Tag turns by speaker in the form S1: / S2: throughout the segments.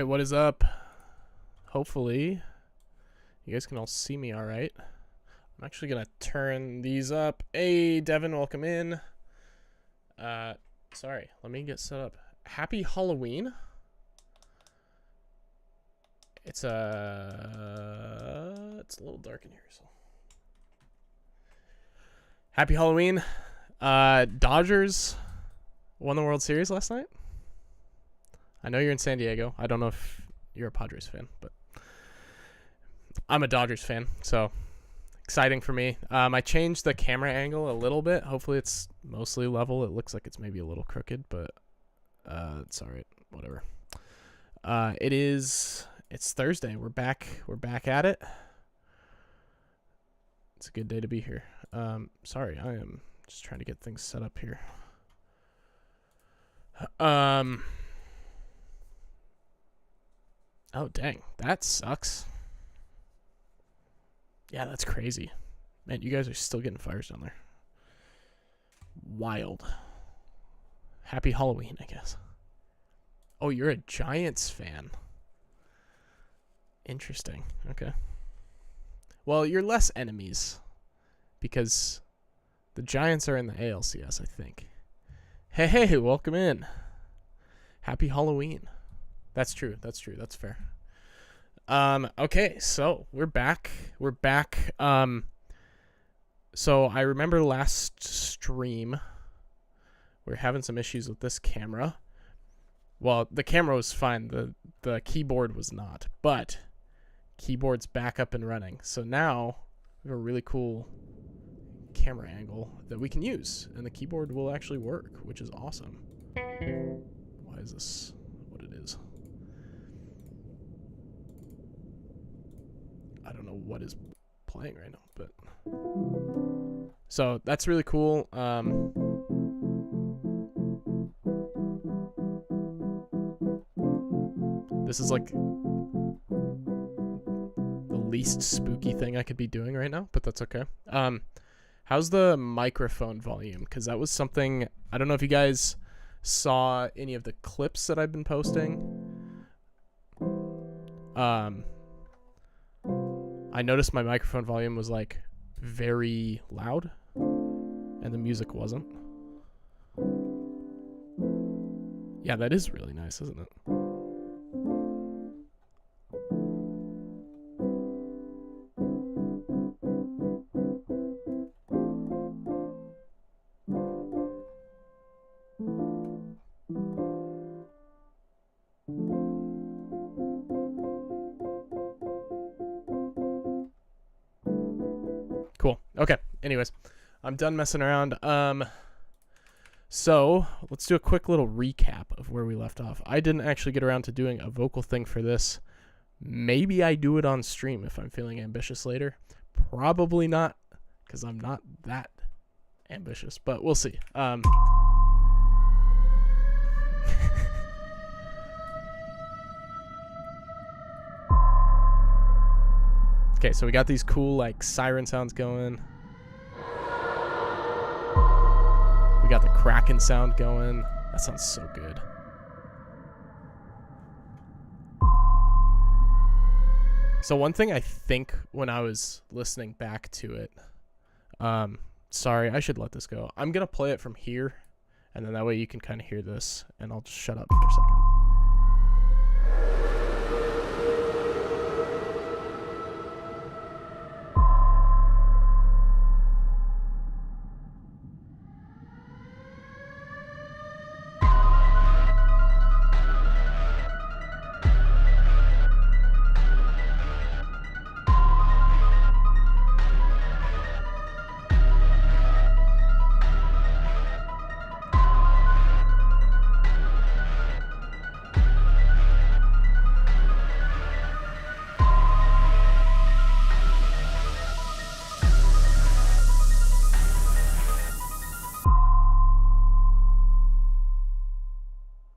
S1: Alright, what is up? Hopefully, you guys can all see me alright. I'm actually going to turn these up. Hey, Devin, welcome in. Sorry, let me get set up. Happy Halloween. It's a little dark in here, so. Happy Halloween. Dodgers won the World Series last night. I know you're in San Diego. I don't know if you're a Padres fan, but I'm a Dodgers fan, so exciting for me. I changed the camera angle a little bit. Hopefully it's mostly level. It looks like it's maybe a little crooked, but it's all right. Whatever. It's Thursday. We're back at it. It's a good day to be here. Sorry, I am just trying to get things set up here. Oh, dang. That sucks. Yeah, that's crazy. Man, you guys are still getting fires down there. Wild. Happy Halloween, I guess. Oh, you're a Giants fan. Interesting. Okay. Well, you're less enemies because the Giants are in the ALCS, I think. Hey, welcome in. Happy Halloween. That's true. That's fair. Okay, so we're back. So I remember last stream we're having some issues with this camera. Well, the camera was fine. The keyboard was not, but keyboard's back up and running. So now we have a really cool camera angle that we can use, and the keyboard will actually work, which is awesome. Why is this what it is? I don't know what is playing right now, but so that's really cool. This is like the least spooky thing I could be doing right now, but that's okay. How's the microphone volume? Because that was something, I don't know if you guys saw any of the clips that I've been posting. I noticed my microphone volume was like very loud and the music wasn't. Yeah, that is really nice, isn't it? Cool. Okay. Anyways, I'm done messing around. So let's do a quick little recap of where we left off. I didn't actually get around to doing a vocal thing for this. Maybe I do it on stream if I'm feeling ambitious later. Probably not, because I'm not that ambitious, but we'll see. Okay, so we got these cool like siren sounds going. We got the kraken sound going. That sounds so good. So one thing I think when I was listening back to it, sorry, I should let this go. I'm going to play it from here, and then that way you can kind of hear this, and I'll just shut up for a second.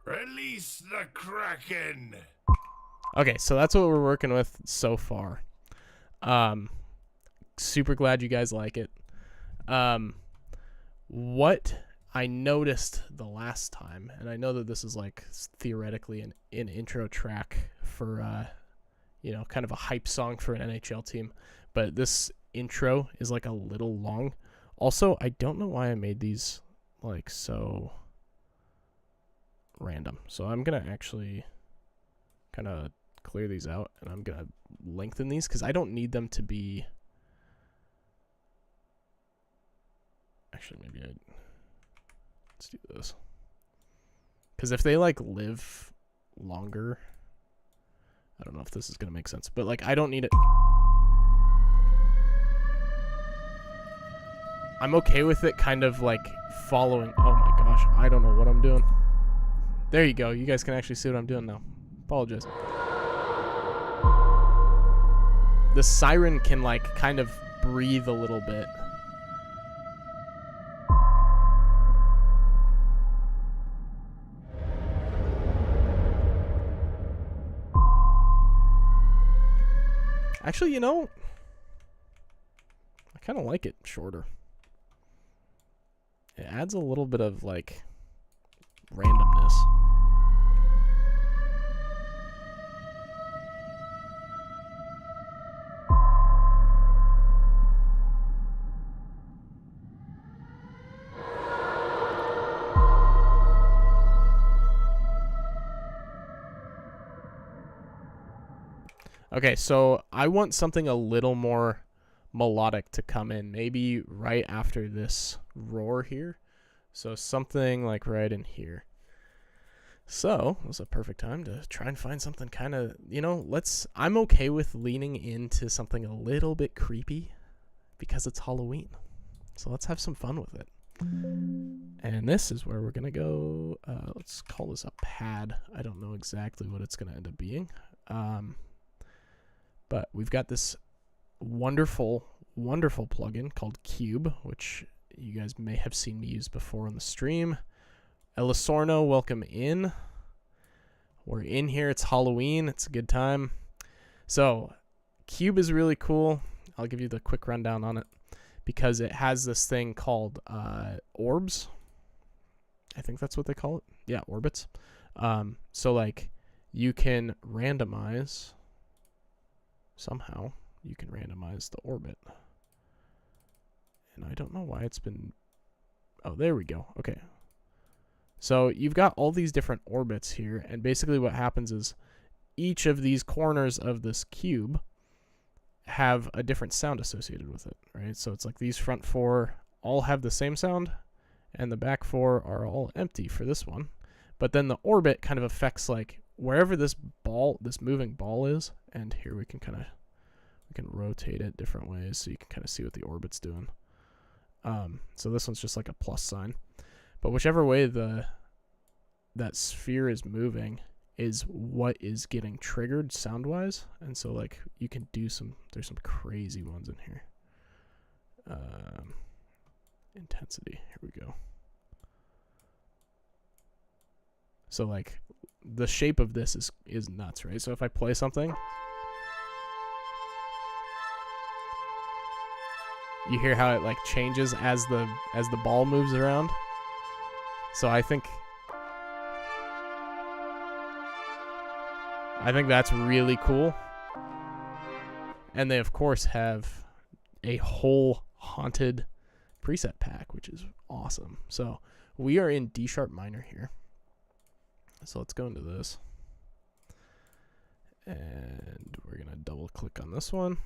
S2: Release the kraken.
S1: Okay, so that's what we're working with so far. Super glad you guys like it. What I noticed the last time, and I know that this is like theoretically an intro track for, you know, kind of a hype song for an NHL team, but this intro is like a little long. Also, I don't know why I made these like so random. So I'm going to actually kind of clear these out, and I'm going to lengthen these because I don't need them to be... Actually, maybe let's do this. Because if they like live longer, I don't know if this is going to make sense, but like I don't need it. I'm okay with it kind of like following. Oh my gosh, I don't know what I'm doing. There you go. You guys can actually see what I'm doing now. Apologize. The siren can like kind of breathe a little bit. Actually, you know, I kind of like it shorter. It adds a little bit of like randomness. Okay, so I want something a little more melodic to come in, maybe right after this roar here. So something like right in here. So it was a perfect time to try and find something kind of, you know, I'm okay with leaning into something a little bit creepy because it's Halloween. So let's have some fun with it. And this is where we're going to go. Let's call this a pad. I don't know exactly what it's going to end up being. But we've got this wonderful, wonderful plugin called Cube, which you guys may have seen me use before on the stream. Elisorno, welcome in. We're in here. It's Halloween. It's a good time. So Cube is really cool. I'll give you the quick rundown on it because it has this thing called orbs. I think that's what they call it. Yeah, orbits. So like you can randomize... Somehow, you can randomize the orbit. And I don't know why it's been... Oh, there we go. Okay. So you've got all these different orbits here, and basically what happens is each of these corners of this cube have a different sound associated with it, right? So it's like these front four all have the same sound, and the back four are all empty for this one. But then the orbit kind of affects like wherever this moving ball is, and here we can rotate it different ways so you can kind of see what the orbit's doing. So this one's just like a plus sign, but whichever way that sphere is moving is what is getting triggered sound wise, and so like you can do there's some crazy ones in here. Intensity, here we go. So like the shape of this is nuts, right? So if I play something, you hear how it like changes as the ball moves around. So I think that's really cool. And they of course have a whole haunted preset pack, which is awesome. So we are in D sharp minor here. So let's go into this. And we're going to double click on this one.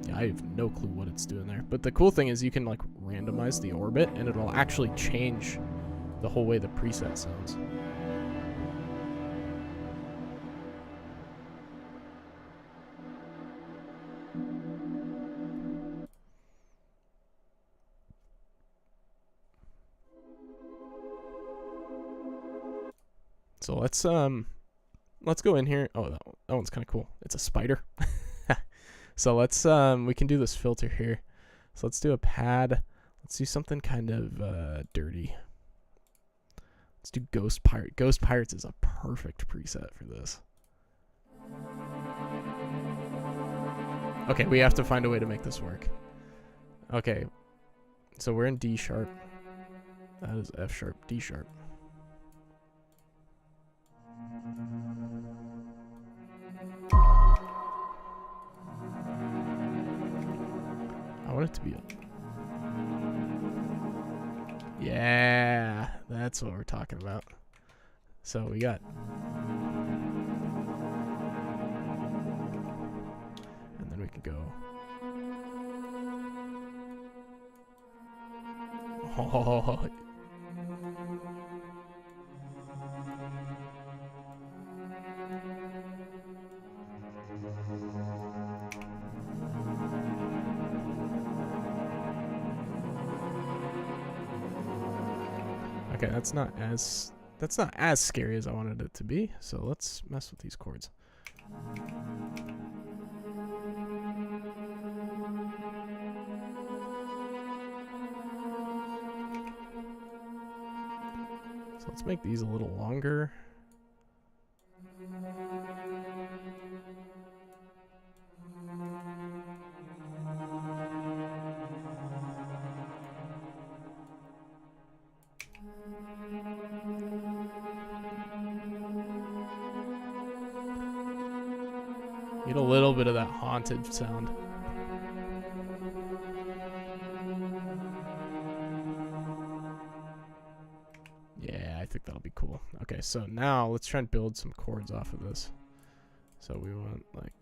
S1: Yeah, I have no clue what it's doing there. But the cool thing is you can like randomize the orbit and it'll actually change the whole way the preset sounds. So let's go in here. Oh, that one's kind of cool. It's a spider. So let's we can do this filter here. So let's do a pad. Let's do something kind of dirty. Let's do Ghost Pirate. Ghost Pirates is a perfect preset for this. Okay, we have to find a way to make this work. Okay, so we're in D sharp. That is F sharp, D sharp. I want it to be a... Yeah, that's what we're talking about. So we got... And then we can go... Oh, okay, that's not as scary as I wanted it to be. So let's mess with these chords. So let's make these a little longer. Get a little bit of that haunted sound. Yeah, I think that'll be cool. Okay, so now let's try and build some chords off of this. So we want like...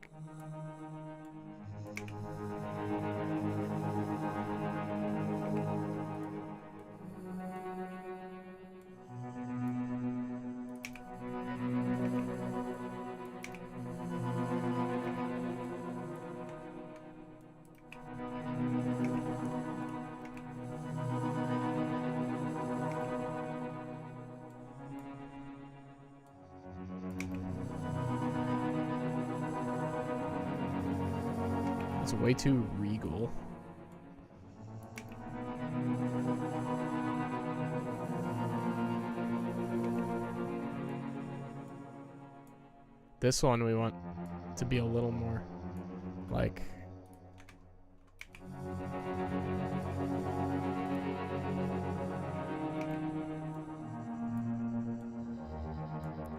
S1: It's way too regal. This one we want to be a little more like...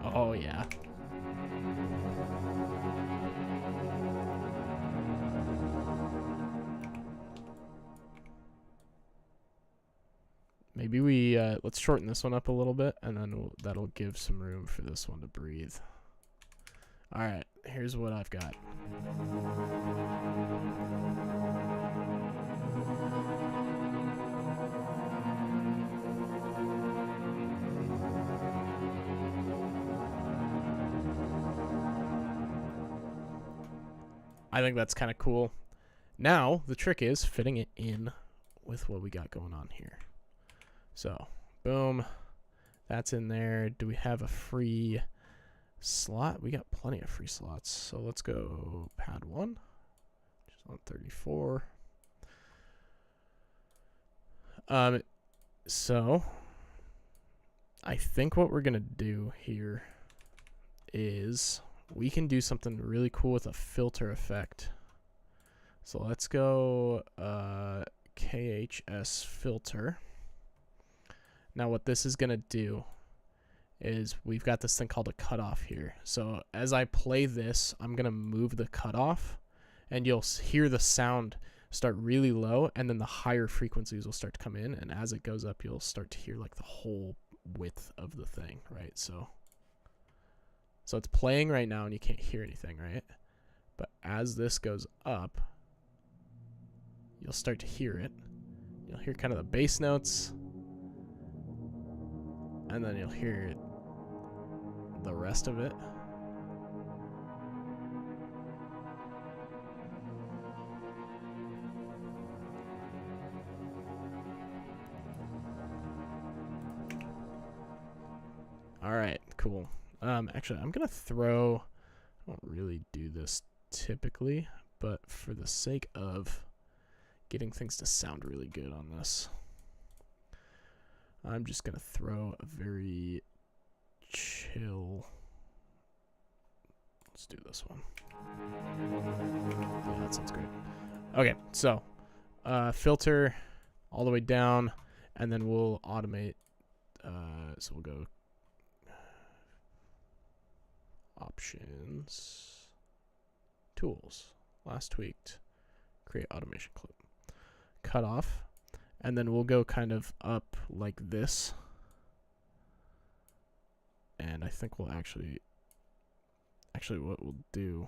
S1: Oh yeah. Maybe we let's shorten this one up a little bit, and then that'll give some room for this one to breathe. All right, here's what I've got. I think that's kind of cool. Now, the trick is fitting it in with what we got going on here. So, boom. That's in there. Do we have a free slot? We got plenty of free slots. So let's go pad 1, which is on 34. So I think what we're gonna do here is we can do something really cool with a filter effect. So let's go KHS filter. Now what this is gonna do is we've got this thing called a cutoff here. So as I play this, I'm gonna move the cutoff, and you'll hear the sound start really low, and then the higher frequencies will start to come in, and as it goes up, you'll start to hear like the whole width of the thing, right? So it's playing right now, and you can't hear anything, right? But as this goes up, you'll start to hear it. You'll hear kind of the bass notes, and then you'll hear the rest of it. All right, cool. Actually, I'm gonna throw... I don't really do this typically, but for the sake of getting things to sound really good on this, I'm just gonna throw a very chill... Let's do this one. Yeah, that sounds great. Okay, so filter all the way down, and then we'll automate. So we'll go options, tools, last tweaked, create automation clip, cut off, and then we'll go kind of up like this. And I think we'll actually what we'll do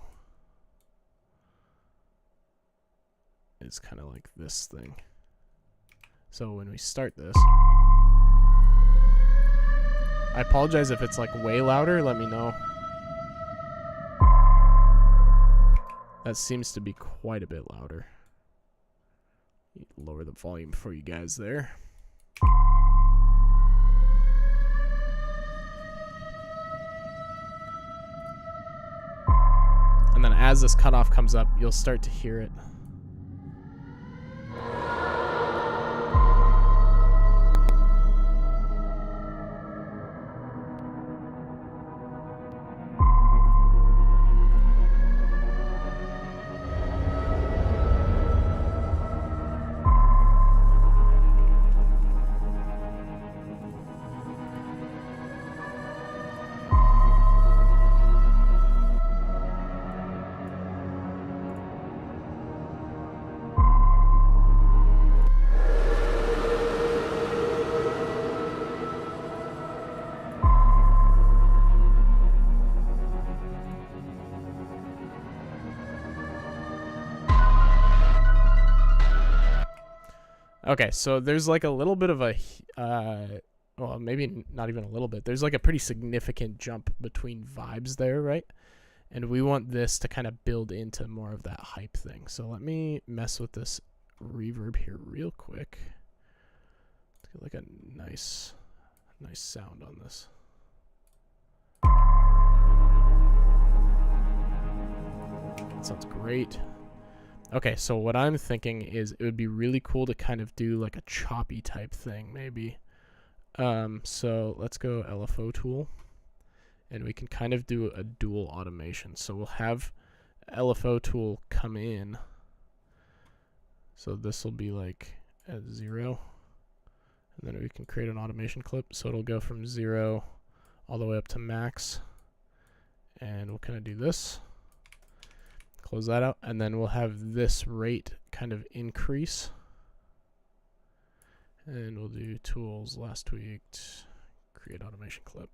S1: is kind of like this thing. So when we start this, I apologize if it's like way louder, let me know. That seems to be quite a bit louder. Lower the volume for you guys there. And then as this cutoff comes up, you'll start to hear it. Okay, so there's like a little bit of a, well, maybe not even a little bit. There's like a pretty significant jump between vibes there, right? And we want this to kind of build into more of that hype thing. So let me mess with this reverb here real quick. Let's get like a nice sound on this. That sounds great. Okay, so what I'm thinking is it would be really cool to kind of do like a choppy type thing, maybe. So let's go LFO tool, and we can kind of do a dual automation. So we'll have LFO tool come in. So this will be like at 0, and then we can create an automation clip. So it'll go from 0 all the way up to max, and we'll kind of do this. Close that out, and then we'll have this rate kind of increase. And we'll do tools, last tweaked, create automation clip,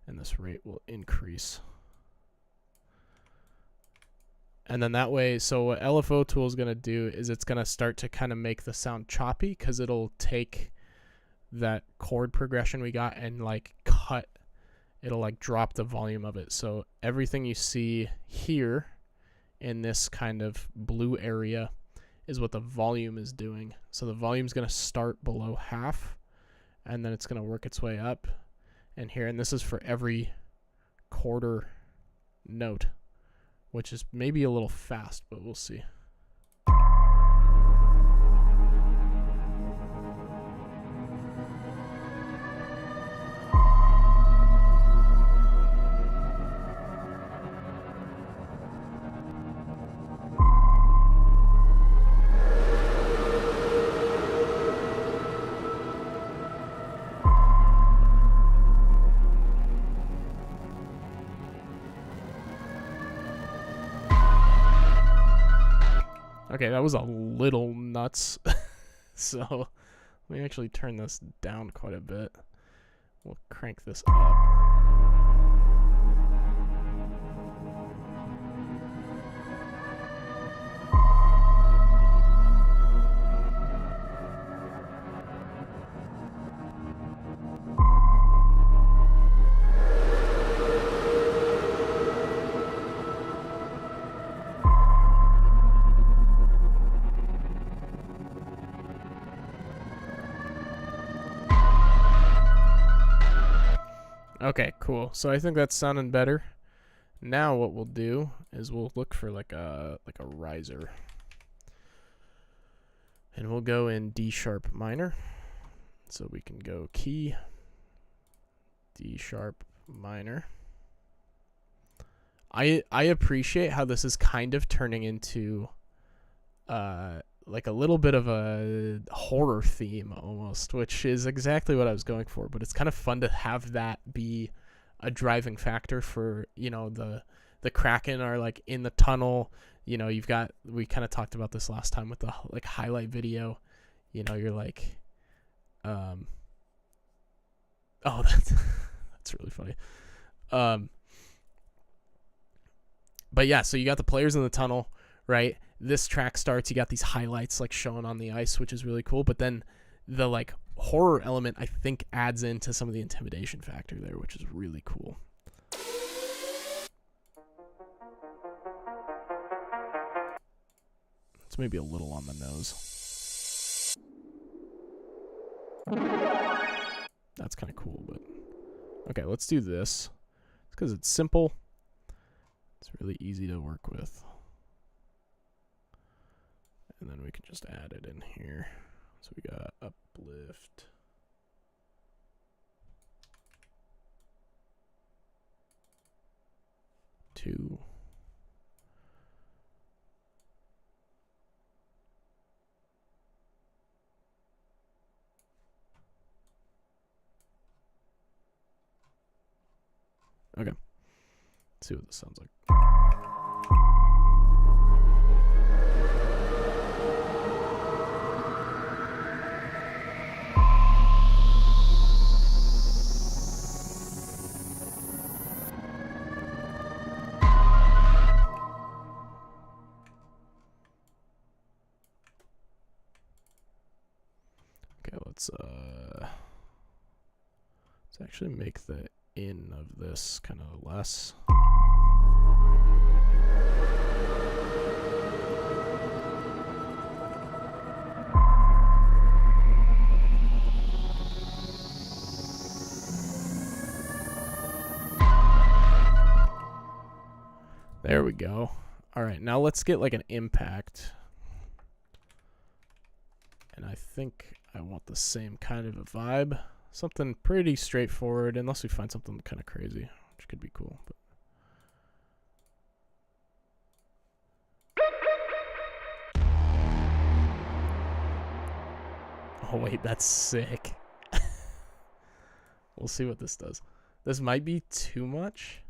S1: and this rate will increase. And then that way, so what LFO tool is going to do is it's going to start to kind of make the sound choppy, because it'll take that chord progression we got and like it'll like drop the volume of it. So everything you see here in this kind of blue area is what the volume is doing. So the volume is going to start below half, and then it's going to work its way up and here. And this is for every quarter note, which is maybe a little fast, but we'll see. Okay, that was a little nuts. So let me actually turn this down quite a bit. We'll crank this up. Okay, cool. So I think that's sounding better. Now what we'll do is we'll look for like a riser. And we'll go in D sharp minor. So we can go key, D sharp minor. I appreciate how this is kind of turning into like a little bit of a horror theme almost, which is exactly what I was going for. But it's kind of fun to have that be a driving factor for, you know, the kraken are like in the tunnel. You know, we kind of talked about this last time with the like highlight video. You know, you're like, oh, that's really funny. But yeah, so you got the players in the tunnel, right? This track starts, you got these highlights like shown on the ice, which is really cool. But then the like horror element, I think, adds into some of the intimidation factor there, which is really cool. It's maybe a little on the nose. That's kind of cool, but okay, let's do this. It's because it's simple. It's really easy to work with. And then we can just add it in here. So we got uplift. Two. Okay. Let's see what this sounds like. Okay, let's actually make the in of this kind of less. There we go. All right, now let's get like an impact. And I think I want the same kind of a vibe. Something pretty straightforward, unless we find something kind of crazy, which could be cool. But oh wait, that's sick. We'll see what this does. This might be too much,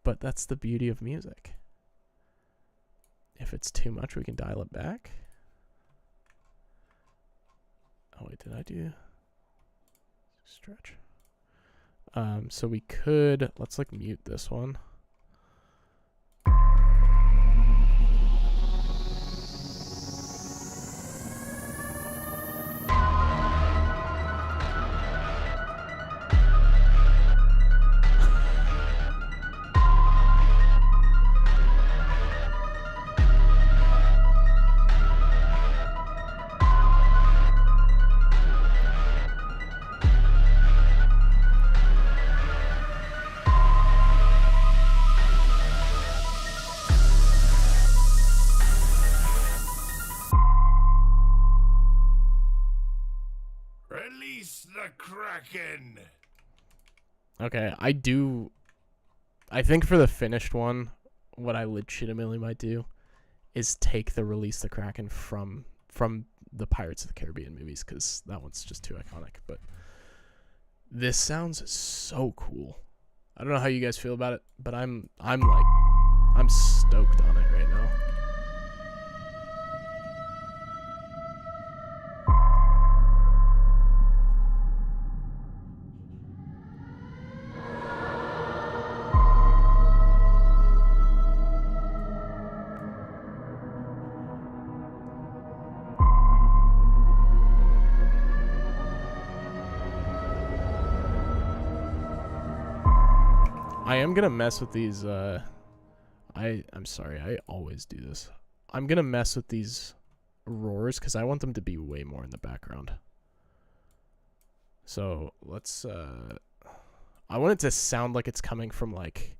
S1: but that's the beauty of music. If it's too much, we can dial it back. Oh wait, did I do stretch? So we could, let's like mute this one.
S2: Release the kraken.
S1: Okay, I think for the finished one, what I legitimately might do is take the Release the Kraken from the Pirates of the Caribbean movies, because that one's just too iconic. But this sounds so cool. I don't know how you guys feel about it, but I'm stoked on it right now. I am gonna mess with these. I'm sorry. I always do this. I'm gonna mess with these roars because I want them to be way more in the background. So let's. I want it to sound like it's coming from like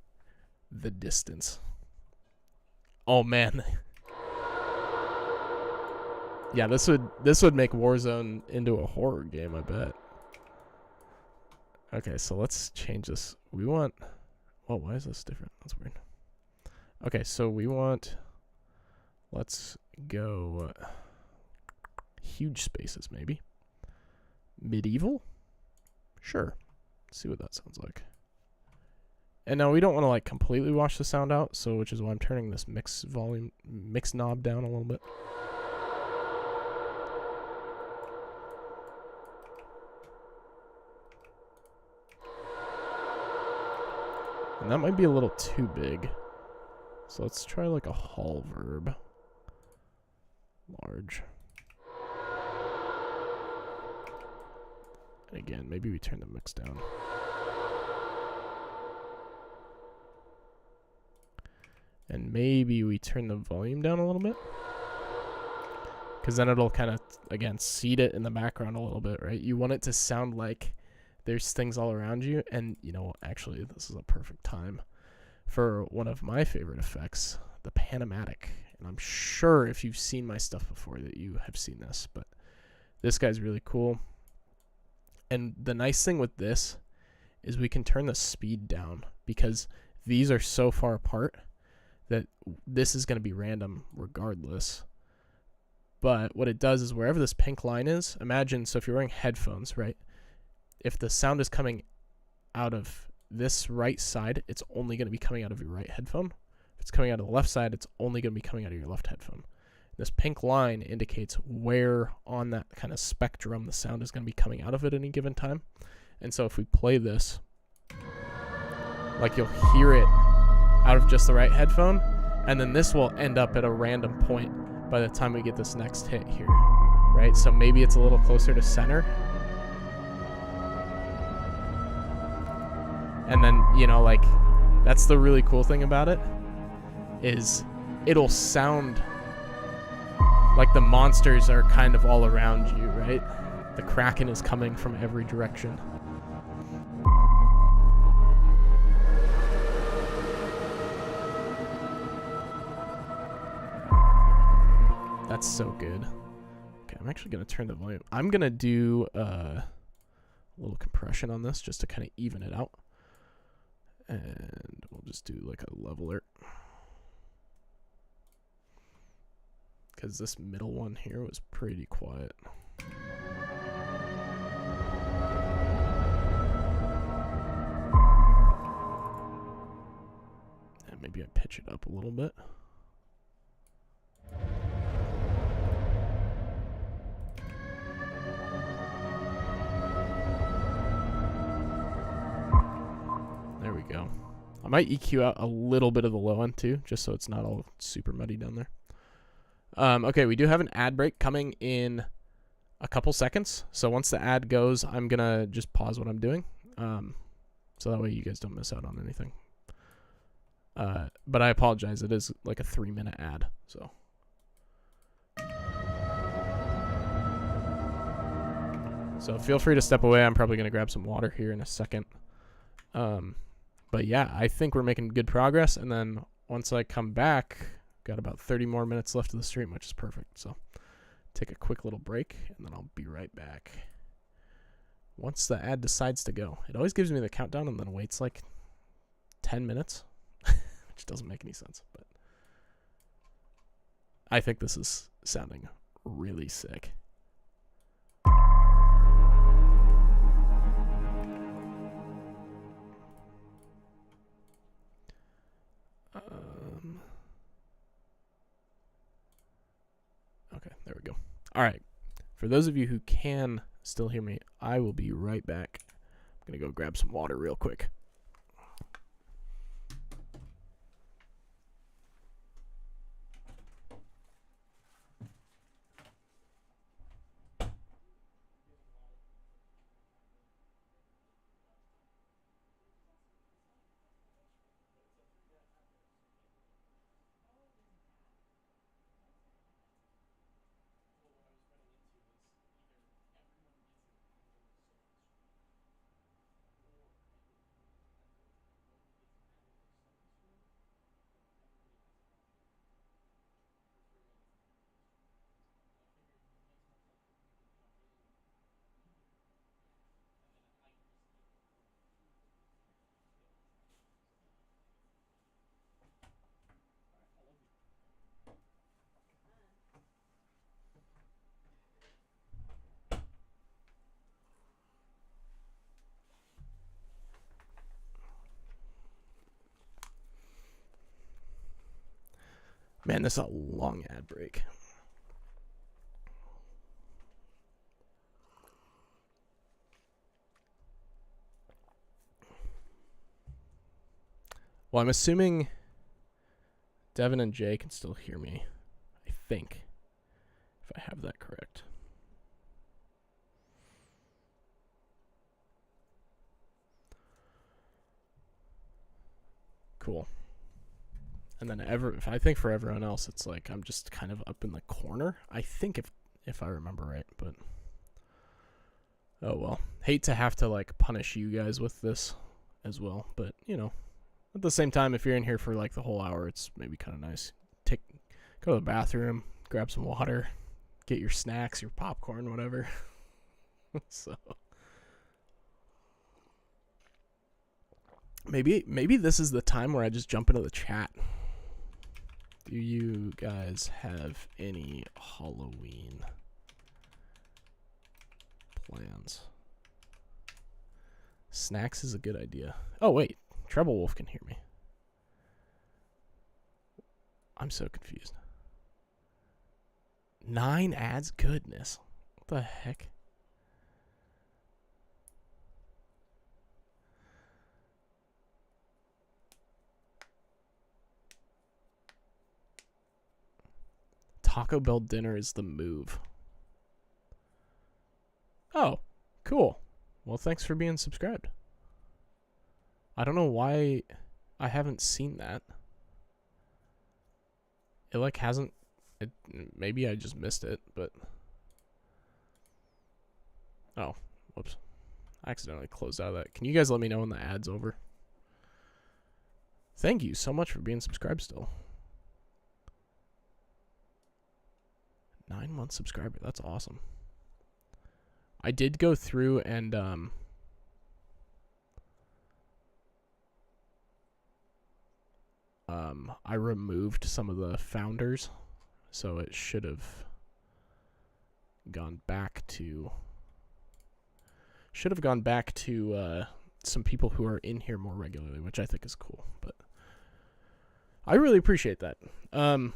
S1: the distance. Oh man. Yeah, this would make Warzone into a horror game, I bet. Okay, so let's change this. We want. Oh, why is this different? That's weird. Okay, so we want. Let's go huge spaces, maybe. Medieval? Sure. Let's see what that sounds like. And now we don't want to like completely wash the sound out, so which is why I'm turning this mix knob down a little bit. And that might be a little too big. So let's try like a hall verb. Large. And again, maybe we turn the mix down. And maybe we turn the volume down a little bit. Because then it'll kind of, again, seed it in the background a little bit, right? You want it to sound like there's things all around you. And, you know, actually, this is a perfect time for one of my favorite effects, the Panamatic. And I'm sure if you've seen my stuff before that you have seen this. But this guy's really cool. And the nice thing with this is we can turn the speed down because these are so far apart that this is going to be random regardless. But what it does is wherever this pink line is, imagine, so if you're wearing headphones, right? If the sound is coming out of this right side, it's only going to be coming out of your right headphone. If it's coming out of the left side, it's only going to be coming out of your left headphone. This pink line indicates where on that kind of spectrum the sound is going to be coming out of at any given time. And so if we play this, like you'll hear it out of just the right headphone, and then this will end up at a random point by the time we get this next hit here, right? So maybe it's a little closer to center. And then, you know, like, that's the really cool thing about it, is it'll sound like the monsters are kind of all around you, right? The kraken is coming from every direction. That's so good. Okay, I'm actually going to turn the volume. I'm going to do a little compression on this just to kind of even it out. And we'll just do like a leveler. Because this middle one here was pretty quiet. And maybe I pitch it up a little bit. There we go. I might EQ out a little bit of the low end too, just so it's not all super muddy down there. Okay, we do have an ad break coming in a couple seconds. So once the ad goes, I'm going to just pause what I'm doing. So that way you guys don't miss out on anything. But I apologize. It is like a 3-minute ad. So feel free to step away. I'm probably going to grab some water here in a second. But yeah, I think we're making good progress. And then once I come back, got about 30 more minutes left of the stream, which is perfect. So take a quick little break, and then I'll be right back. Once the ad decides to go, it always gives me the countdown and then waits like 10 minutes, which doesn't make any sense. But I think this is sounding really sick. Okay, there we go. All right. For those of you who can still hear me, I will be right back. I'm going to go grab some water real quick. Man, this is a long ad break. Well, I'm assuming Devin and Jay can still hear me. I think, if I have that correct. Cool. And then I think for everyone else, it's like I'm just kind of up in the corner. I think if I remember right, but oh well. Hate to have to like punish you guys with this as well, but you know. At the same time, if you're in here for like the whole hour, it's maybe kind of nice. Go to the bathroom, grab some water, get your snacks, your popcorn, whatever. So maybe this is the time where I just jump into the chat. Do you guys have any Halloween plans? Snacks is a good idea. Oh wait. Treble Wolf can hear me. I'm so confused. 9 ads? Goodness. What the heck? Taco Bell dinner is the move. Oh, cool. Well, thanks for being subscribed. I don't know why I haven't seen that. It like hasn't. Maybe I just missed it, but oh, whoops! I accidentally closed out of that. Can you guys let me know when the ad's over? Thank you so much for being subscribed still. 9-month subscriber. That's awesome. I did go through and I removed some of the founders, so it should have gone back to some people who are in here more regularly, which I think is cool. But I really appreciate that. You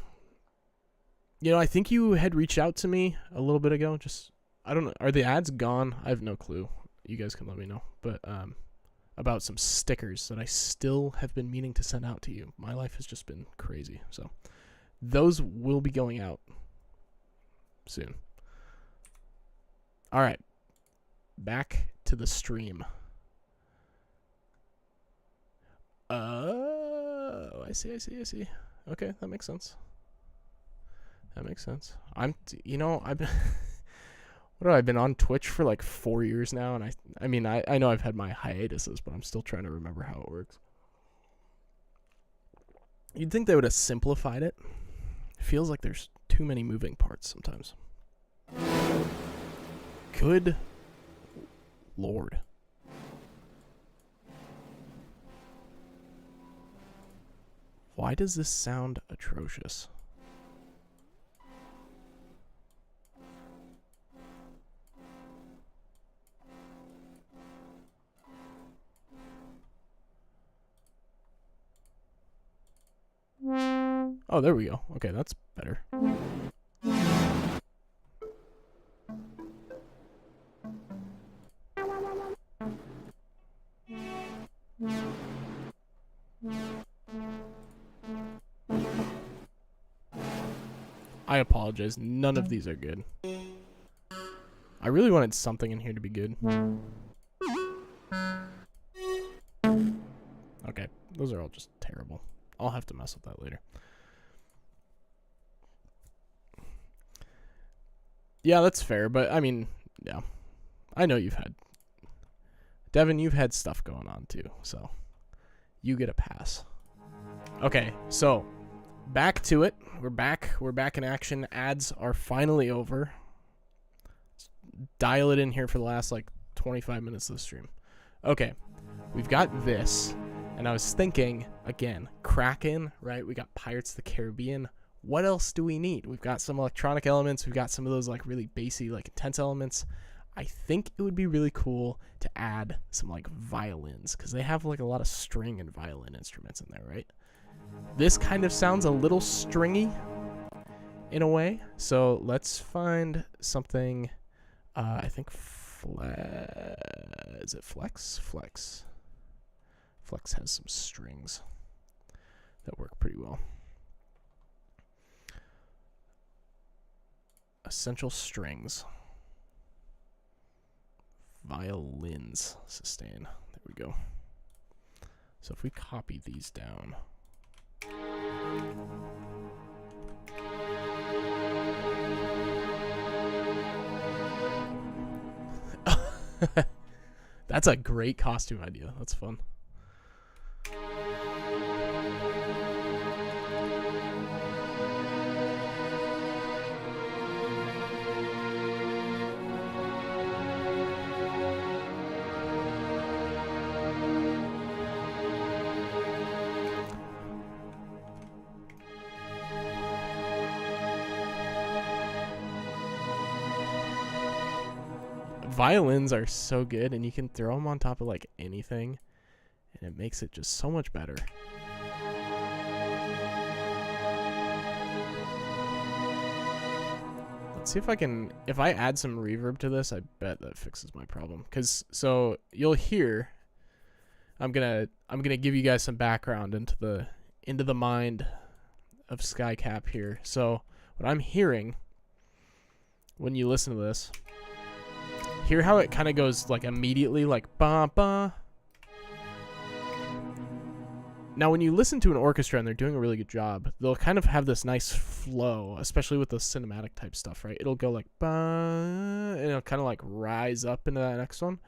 S1: know, I think you had reached out to me a little bit ago. Just I don't know. Are the ads gone? I have no clue. You guys can let me know. But about some stickers that I still have been meaning to send out to you. My life has just been crazy. So those will be going out soon. All right. Back to the stream. Oh, I see. Okay, that makes sense. I've been what have I been on Twitch for like 4 years now, and I mean I know I've had my hiatuses, but I'm still trying to remember how it works. You'd think they would have simplified it. It feels like there's too many moving parts sometimes. Good Lord. Why does this sound atrocious? Oh, there we go. Okay, that's better. I apologize. None of these are good. I really wanted something in here to be good. Okay, those are all just terrible. I'll have to mess with that later. Yeah, that's fair, but I mean, yeah. I know Devin, you've had stuff going on too, so you get a pass. Okay, so back to it. We're back in action. Ads are finally over. Let's dial it in here for the last like 25 minutes of the stream. Okay, we've got this, and I was thinking again, Kraken, right? We got Pirates of the Caribbean. What else do we need? We've got some electronic elements. We've got some of those like really bassy, like intense elements. I think it would be really cool to add some like violins, because they have like a lot of string and violin instruments in there, right? This kind of sounds a little stringy in a way. So let's find something, I think, is it Flex? Flex. Flex has some strings that work pretty well. Essential strings. Violins sustain. There we go. So if we copy these down. That's a great costume idea. That's fun. Violins are so good, and you can throw them on top of like anything, and it makes it just so much better. Let's see if I can, if I add some reverb to this, I bet that fixes my problem. Cause so you'll hear, I'm gonna give you guys some background into the mind of Skycap here. So what I'm hearing when you listen to this, hear how it kind of goes like immediately like ba ba. Now when you listen to an orchestra and they're doing a really good job, they'll kind of have this nice flow, especially with the cinematic type stuff, right? It'll go like ba, and it'll kind of like rise up into that next one.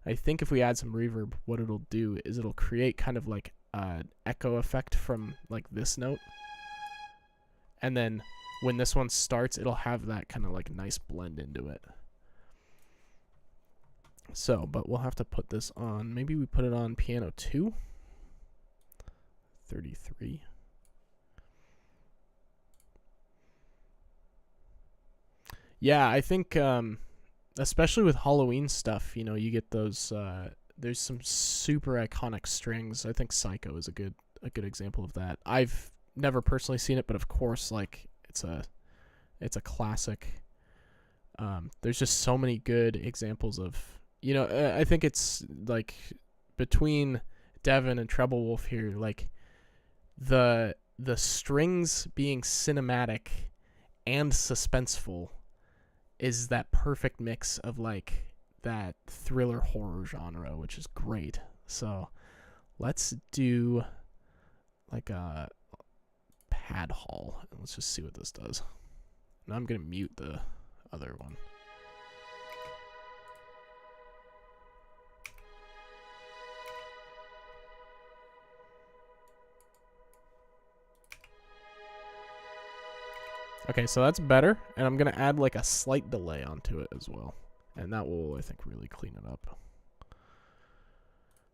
S1: I think if we add some reverb, what it'll do is it'll create kind of like an echo effect from like this note. And then when this one starts, it'll have that kind of like nice blend into it. So, but we'll have to put this on. Maybe we put it on piano 2. 33. Yeah, I think especially with Halloween stuff, you know, you get those there's some super iconic strings. I think Psycho is a good example of that. I've never personally seen it, but of course like it's a classic. There's just so many good examples of, you know, I think it's like between Devin and Treble Wolf here, like the strings being cinematic and suspenseful is that perfect mix of like that thriller horror genre, which is great. So let's do like a pad hall and let's just see what this does. Now I'm gonna mute the other one. Okay, so that's better, and I'm going to add like a slight delay onto it as well, and that will, I think, really clean it up.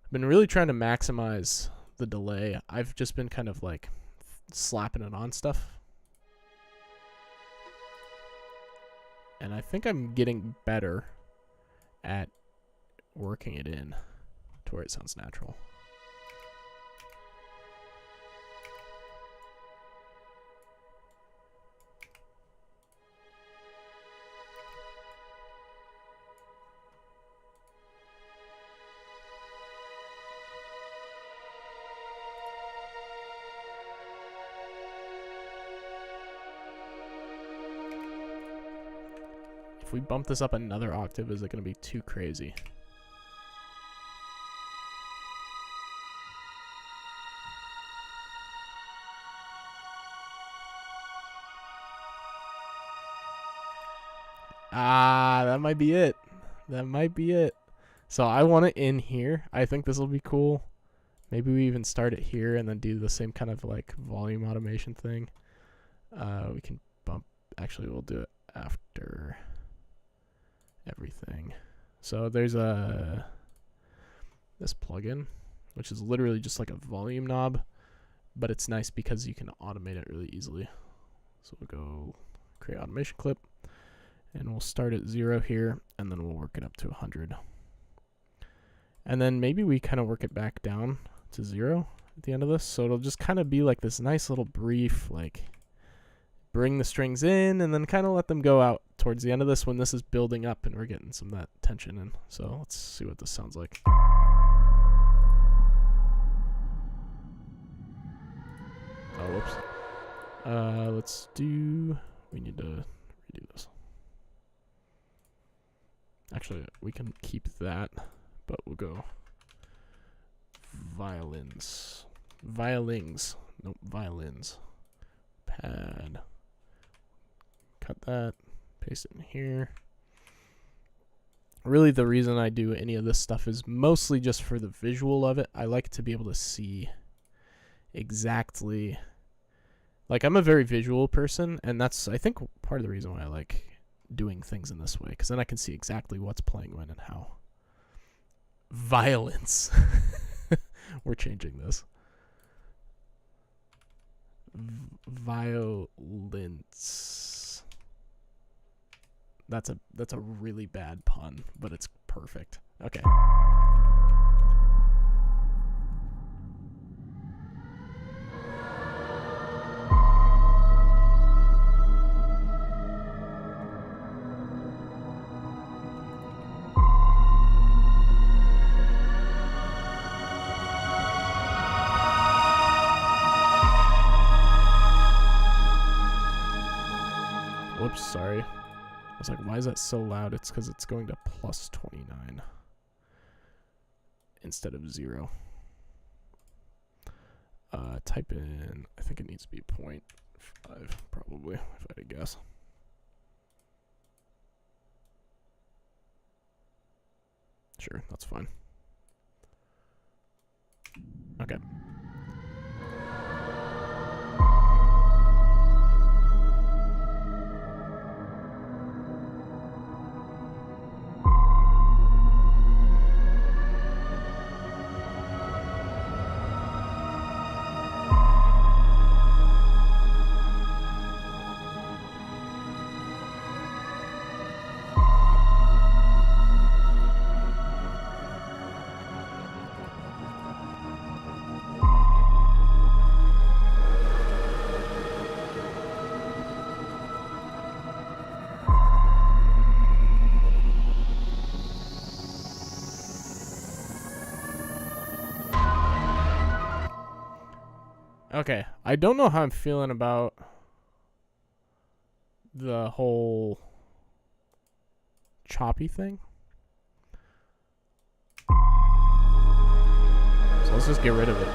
S1: I've been really trying to maximize the delay. I've just been kind of like slapping it on stuff, and I think I'm getting better at working it in to where it sounds natural. If we bump this up another octave, is it going to be too crazy? Ah, that might be it. That might be it. So I want it in here. I think this will be cool. Maybe we even start it here and then do the same kind of like volume automation thing. We can bump. Actually, we'll do it after everything. So there's this plugin, which is literally just like a volume knob, but it's nice because you can automate it really easily. So we'll go create automation clip, and we'll start at 0 here, and then we'll work it up to 100. And then maybe we kind of work it back down to 0, at the end of this. So it'll just kind of be like this nice little brief, like bring the strings in and then kind of let them go out towards the end of this when this is building up and we're getting some of that tension in. So let's see what this sounds like. Oh, whoops. We need to redo this. Actually, we can keep that, but we'll go violins. Nope, violins. Pad. Cut that. Paste it in here. Really, the reason I do any of this stuff is mostly just for the visual of it. I like to be able to see exactly. Like, I'm a very visual person, and that's, I think, part of the reason why I like doing things in this way, because then I can see exactly what's playing when and how. Violence. We're changing this. Violence. That's a really bad pun, but it's perfect. Okay. Whoops, sorry. I was like, why is that so loud? It's because it's going to plus 29 instead of 0. Type in, I think it needs to be 0.5 probably, if I had to guess. Sure, that's fine. Okay. Okay, I don't know how I'm feeling about the whole choppy thing. So let's just get rid of it.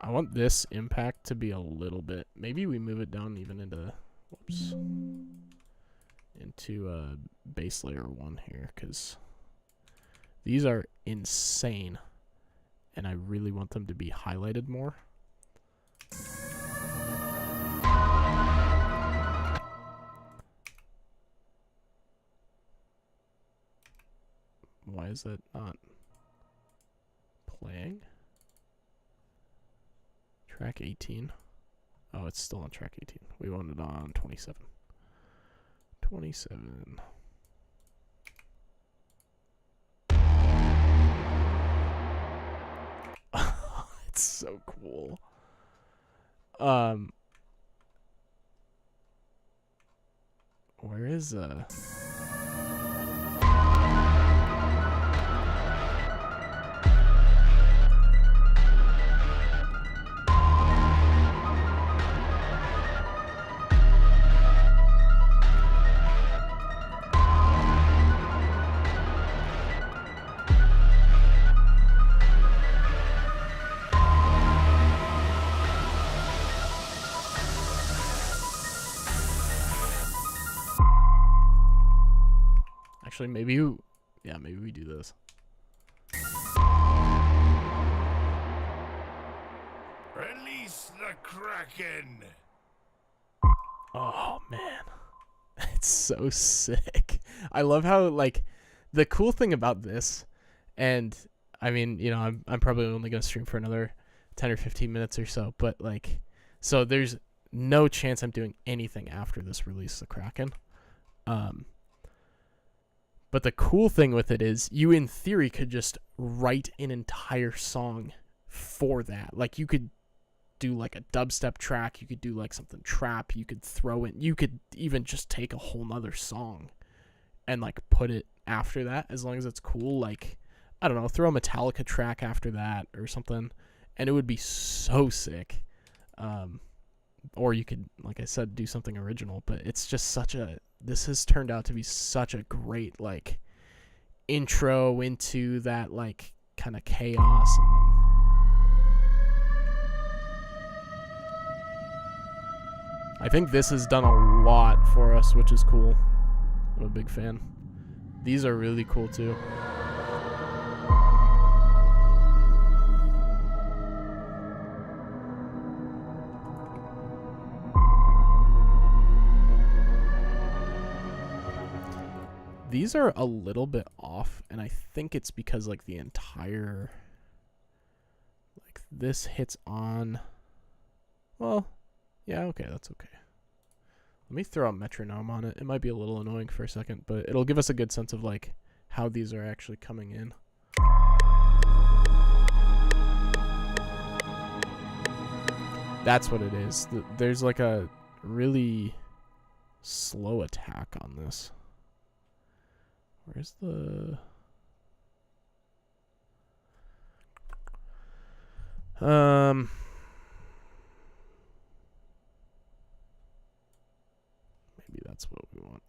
S1: I want this impact to be a little bit. Maybe we move it down even into, whoops, into base layer 1 here, because these are insane, and I really want them to be highlighted more. Why is that not playing? Track 18. Oh, it's still on track 18. We want it on 27. 27. It's so cool. Where is actually, maybe maybe we do this.
S2: Release the kraken.
S1: Oh man, it's so sick. I love how like the cool thing about this, and I mean, you know, I'm probably only gonna stream for another 10 or 15 minutes or so, but like, so there's no chance I'm doing anything after this release, the Kraken. But the cool thing with it is you, in theory, could just write an entire song for that. Like, you could do like a dubstep track, you could do like something trap, you could throw in, you could even just take a whole nother song and like put it after that, as long as it's cool. Like, I don't know, throw a Metallica track after that or something, and it would be so sick. Or you could, like I said, do something original. But it's just such a, this has turned out to be such a great like intro into that like kind of chaos. And then I think this has done a lot for us, which is cool. I'm a big fan. These are really cool too. These are a little bit off, and I think it's because like the entire, like this hits on, well, yeah, okay, that's okay. Let me throw a metronome on it. It might be a little annoying for a second, but it'll give us a good sense of like how these are actually coming in. That's what it is. There's like a really slow attack on this. Where's the... Maybe that's what we want.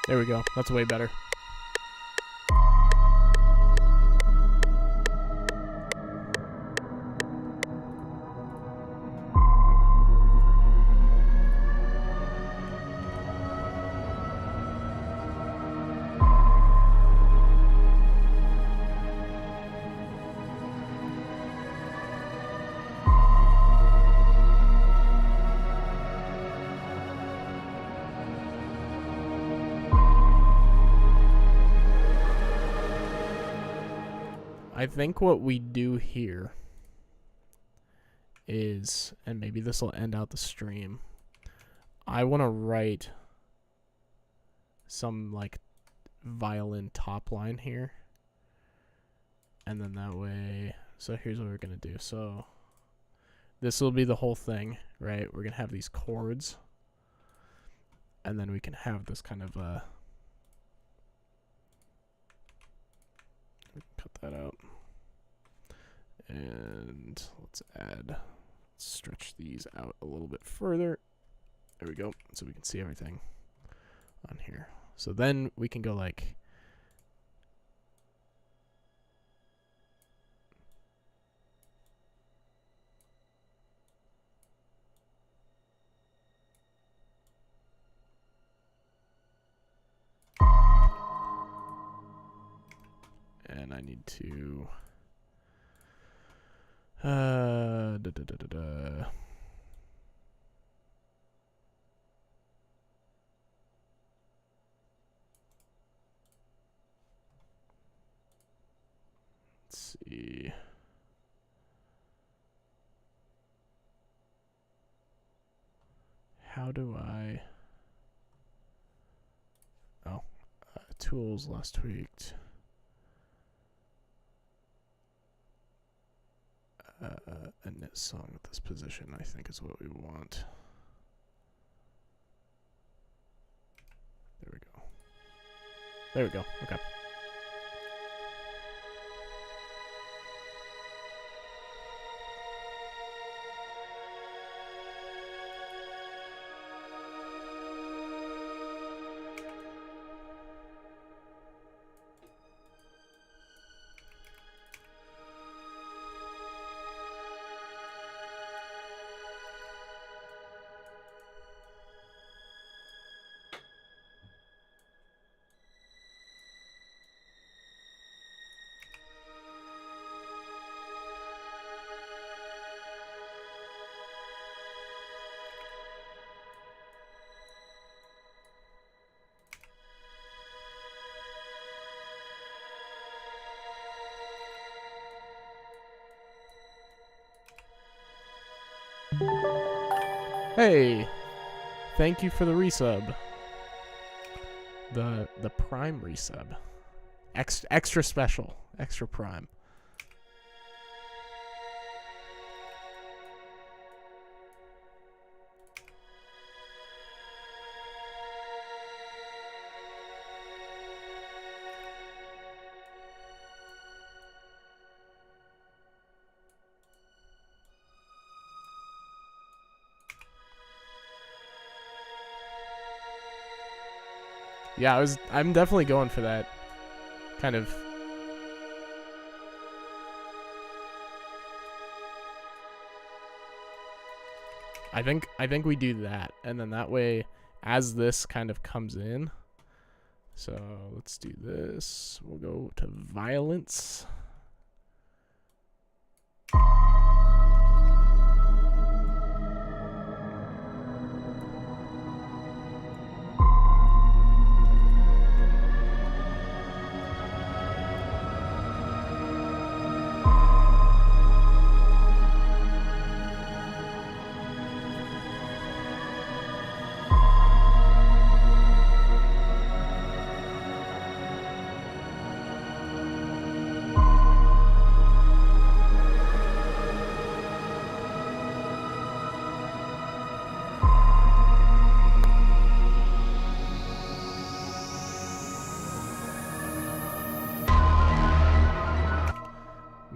S1: There we go. That's way better. I think what we do here is, and maybe this will end out the stream, I want to write some like violin top line here, and then that way, so here's what we're gonna do. So this will be the whole thing, right? We're gonna have these chords, and then we can have this kind of cut that out, and let's stretch these out a little bit further. There we go, so we can see everything on here. So then we can go like, and I need to let's see. How do I... Oh, tools last tweaked. A knit song with this position, I think, is what we want. There we go. There we go. Okay. Hey, thank you for the resub. The prime resub. Extra special. Extra prime. Yeah, I'm definitely going for that kind of. I think we do that, and then that way, as this kind of comes in. So let's do this. We'll go to violence.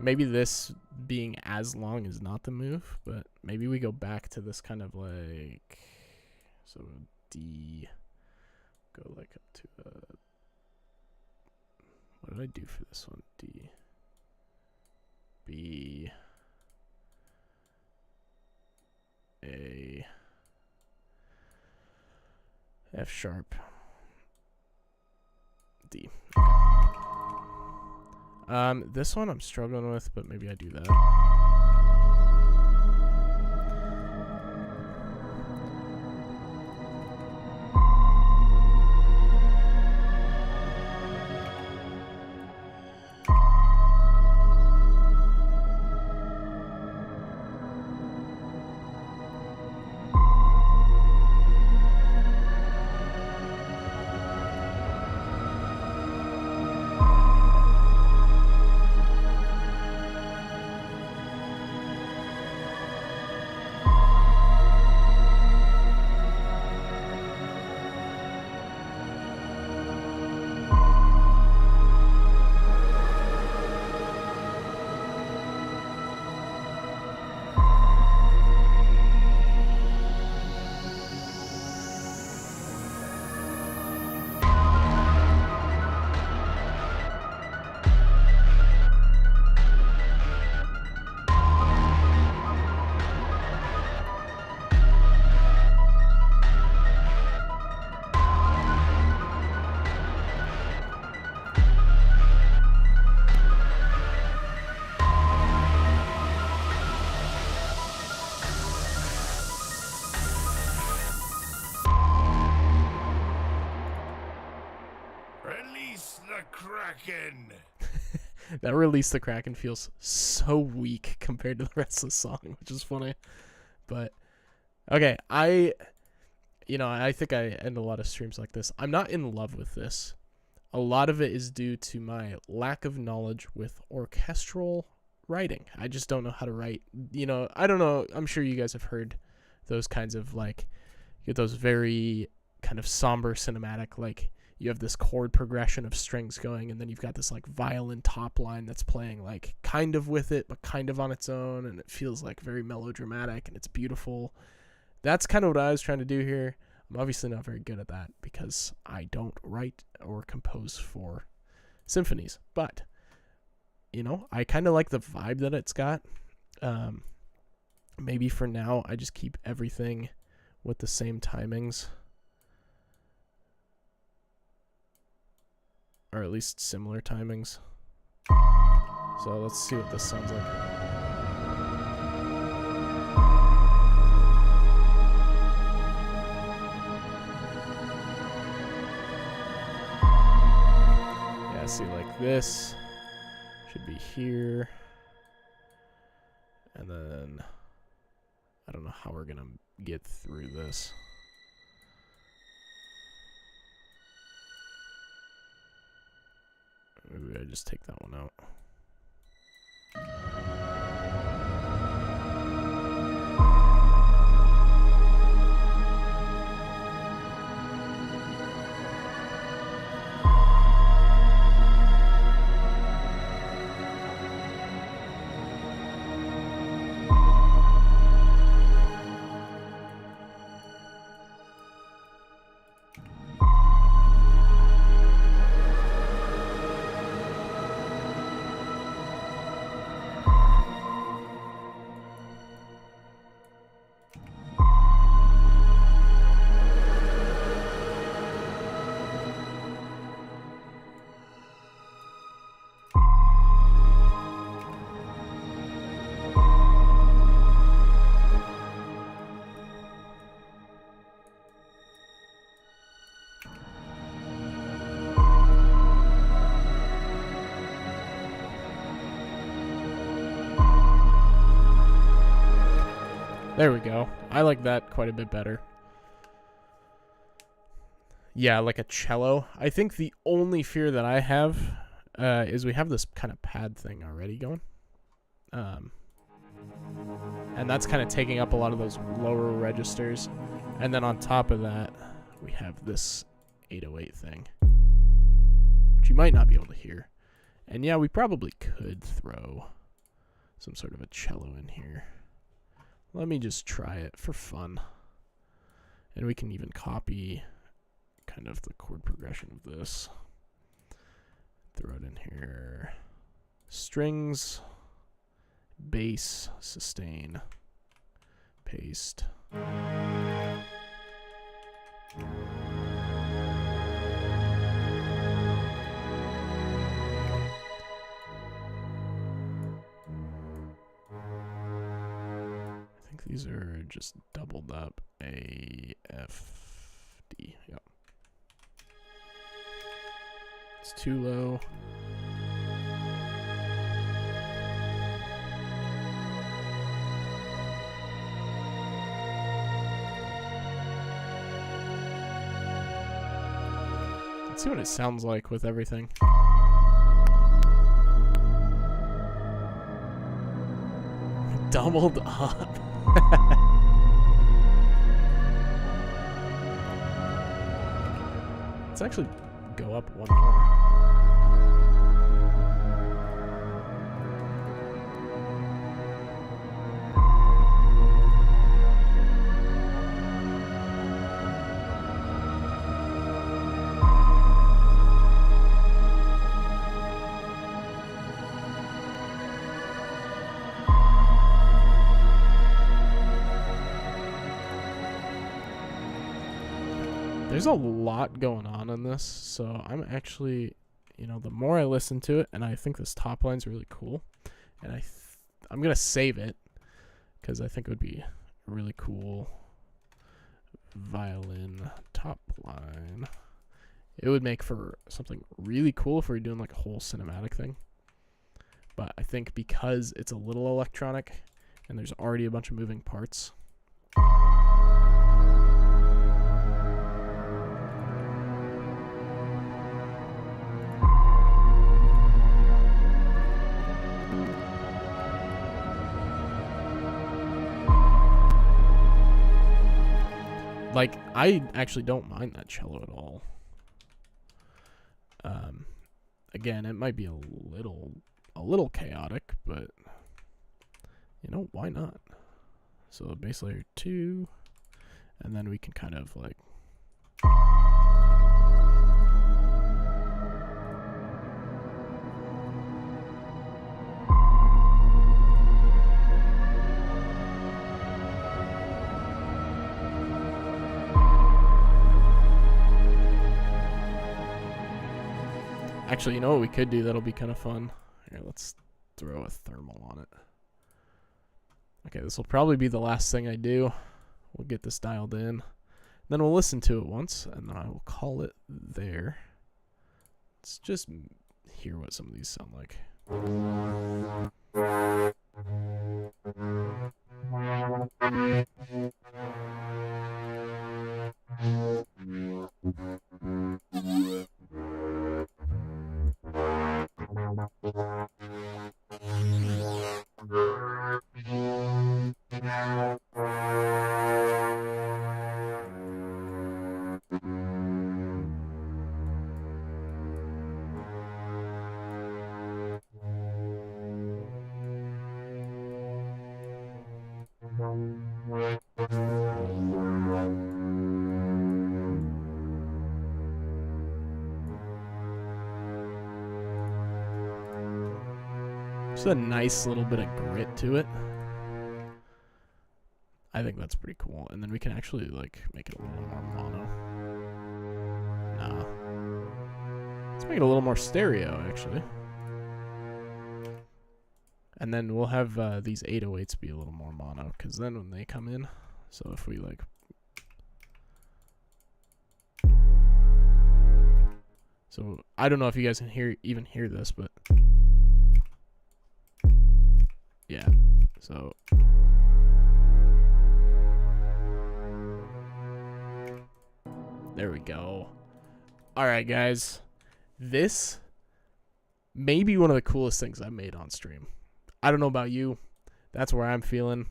S1: Maybe this being as long is not the move, but maybe we go back to this kind of like, so D, go like up to what did I do for this one? D, B, A, F sharp, D. Okay. This one I'm struggling with, but maybe I do that.
S2: Release the kraken.
S1: That Release the Kraken feels so weak compared to the rest of the song, which is funny. But okay, I think I end a lot of streams like this. I'm not in love with this. A lot of it is due to my lack of knowledge with orchestral writing. I just don't know how to write. I don't know. I'm sure you guys have heard those kinds of like, you get those very kind of somber cinematic, like you have this chord progression of strings going, and then you've got this like violin top line that's playing like kind of with it, but kind of on its own, and it feels like very melodramatic and it's beautiful. That's kind of what I was trying to do here. I'm obviously not very good at that because I don't write or compose for symphonies, but I kind of like the vibe that it's got. Maybe for now I just keep everything with the same timings, or at least similar timings. So let's see what this sounds like. Yeah, see, like this should be here, and then I don't know how we're gonna get through this. Maybe I just take that one out. There we go. I like that quite a bit better. Yeah, like a cello. I think the only fear that I have is we have this kind of pad thing already going. And that's kind of taking up a lot of those lower registers. And then on top of that, we have this 808 thing, which you might not be able to hear. And yeah, we probably could throw some sort of a cello in here. Let me just try it for fun. And we can even copy kind of the chord progression of this. Throw it in here. Strings, bass, sustain, paste. These are just doubled up A, F, D. Yep. It's too low. Let's see what it sounds like with everything. Doubled up. Let's actually go up one more. There's a lot going on in this, so I'm actually, you know, the more I listen to it, and I think this top line's really cool, and I'm gonna save it because I think it would be a really cool violin top line. It would make for something really cool if we were doing like a whole cinematic thing. But I think because it's a little electronic and there's already a bunch of moving parts, like, I actually don't mind that cello at all. Again, it might be a little chaotic, but you know, why not? So bass layer 2, and then we can kind of like actually, you know what we could do that'll be kind of fun? Here, let's throw a thermal on it. Okay, this will probably be the last thing I do. We'll get this dialed in. Then we'll listen to it once, and then I will call it there. Let's just hear what some of these sound like. Just a nice little bit of grit to it. I think that's pretty cool. And then we can actually like make it a little more mono. Nah. Let's make it a little more stereo actually. And then we'll have these 808s be a little more mono, because then when they come in, so if we like... So I don't know if you guys can even hear this, but... Yeah, so... There we go. Alright guys, this may be one of the coolest things I've made on stream. I don't know about you. That's where I'm feeling.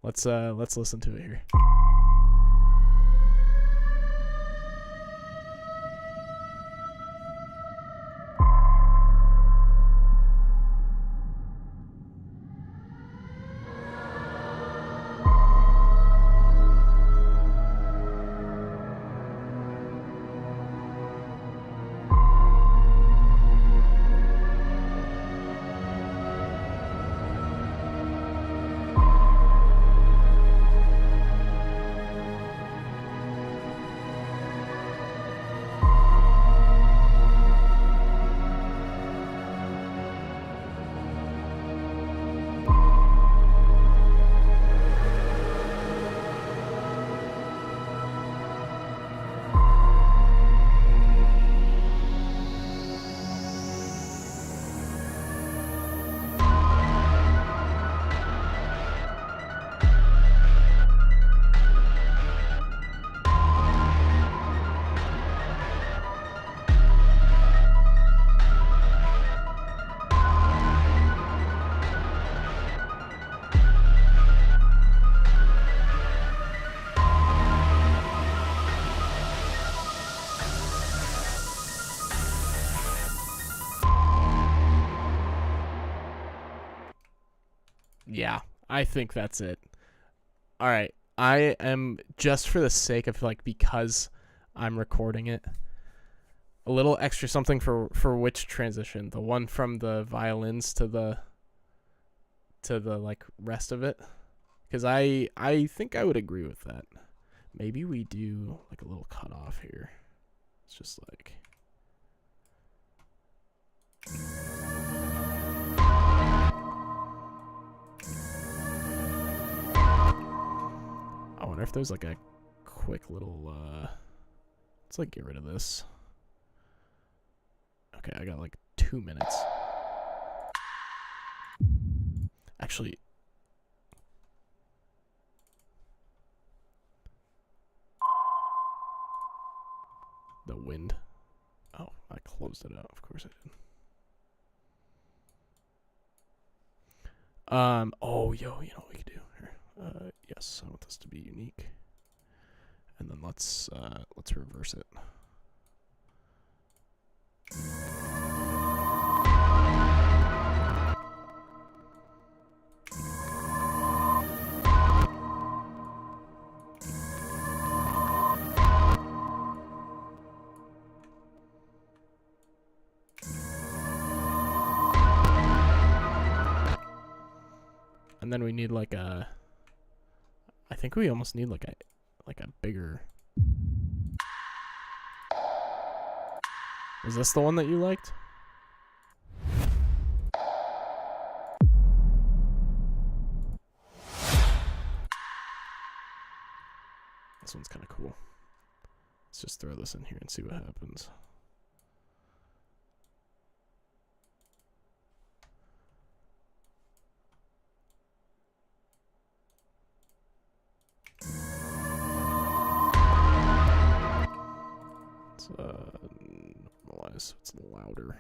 S1: Let's listen to it here. Yeah, I think that's it. All right, I am, just for the sake of like, because I'm recording it, a little extra something for which transition, the one from the violins to the like rest of it, because I think I would agree with that. Maybe we do like a little cutoff here. It's just like. I wonder if there's like a quick little, let's like get rid of this. Okay, I got like 2 minutes. Actually, the wind. Oh, I closed it out. Of course I did. Oh, you know what we could do here. Yes, I want this to be unique. And then let's reverse it. And then we need like a, I think we almost need like a bigger. Was this the one that you liked? This one's kind of cool. Let's just throw this in here and see what happens. Normalize so it's louder.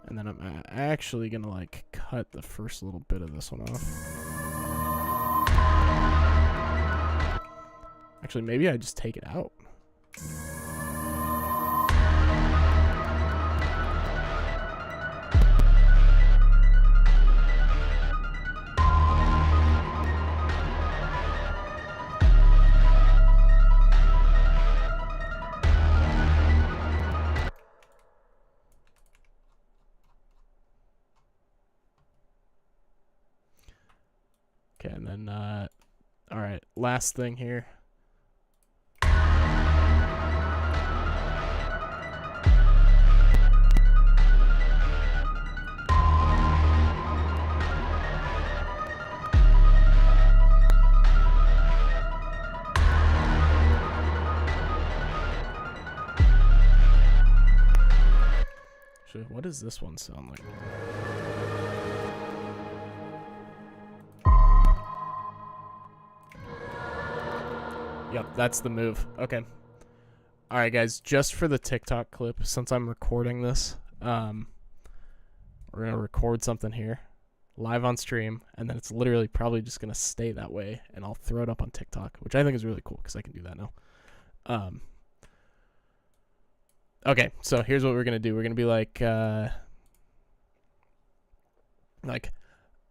S1: And then I'm actually gonna like cut the first little bit of this one off. Actually, maybe I just take it out. Okay, and then, all right, last thing here. Actually, what does this one sound like? Yep, that's the move. Okay. All right, guys, just for the TikTok clip, since I'm recording this, we're going to record something here live on stream, and then it's literally probably just going to stay that way, and I'll throw it up on TikTok, which I think is really cool because I can do that now. Okay, so here's what we're going to do. We're going to be like,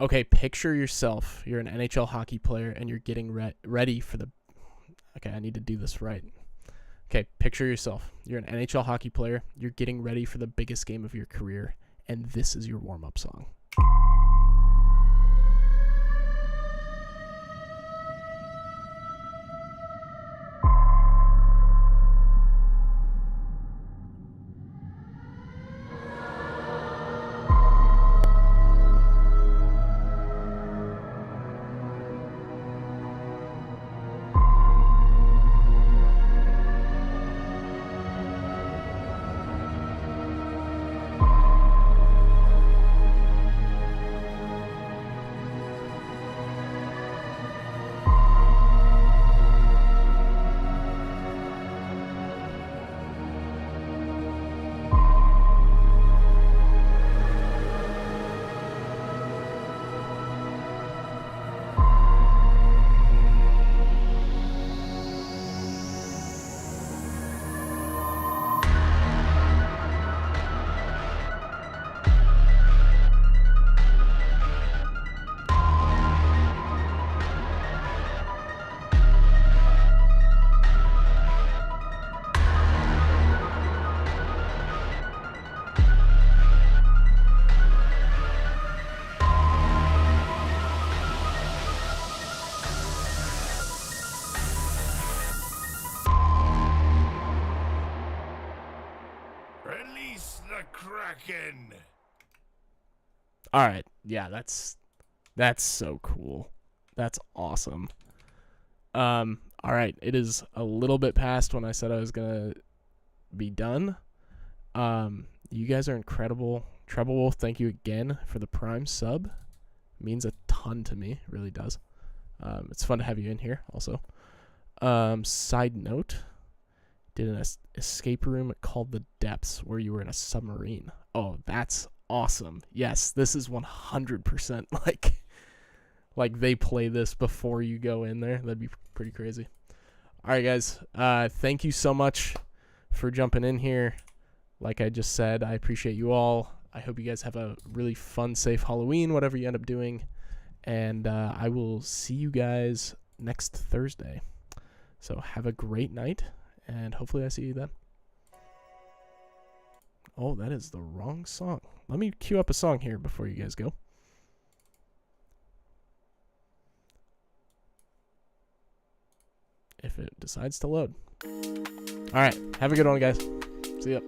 S1: okay, picture yourself. You're an NHL hockey player, and you're getting ready for the... Okay, I need to do this right. Okay, picture yourself. You're an NHL hockey player. You're getting ready for the biggest game of your career, and this is your warm-up song.
S2: Release the kraken.
S1: All right, yeah, that's so cool. That's awesome. All right, it is a little bit past when I said I was gonna be done. You guys are incredible. Treble Wolf, thank you again for the Prime sub. It means a ton to me, it really does. It's fun to have you in here also. Side note, did an escape room called The Depths where you were in a submarine. Oh, that's awesome. Yes, this is 100% like they play this before you go in there. That'd be pretty crazy. All right, guys. Thank you so much for jumping in here. Like I just said, I appreciate you all. I hope you guys have a really fun, safe Halloween, whatever you end up doing. And I will see you guys next Thursday. So have a great night, and hopefully I see you then. Oh, that is the wrong song. Let me cue up a song here before you guys go. If it decides to load. All right. Have a good one, guys. See ya.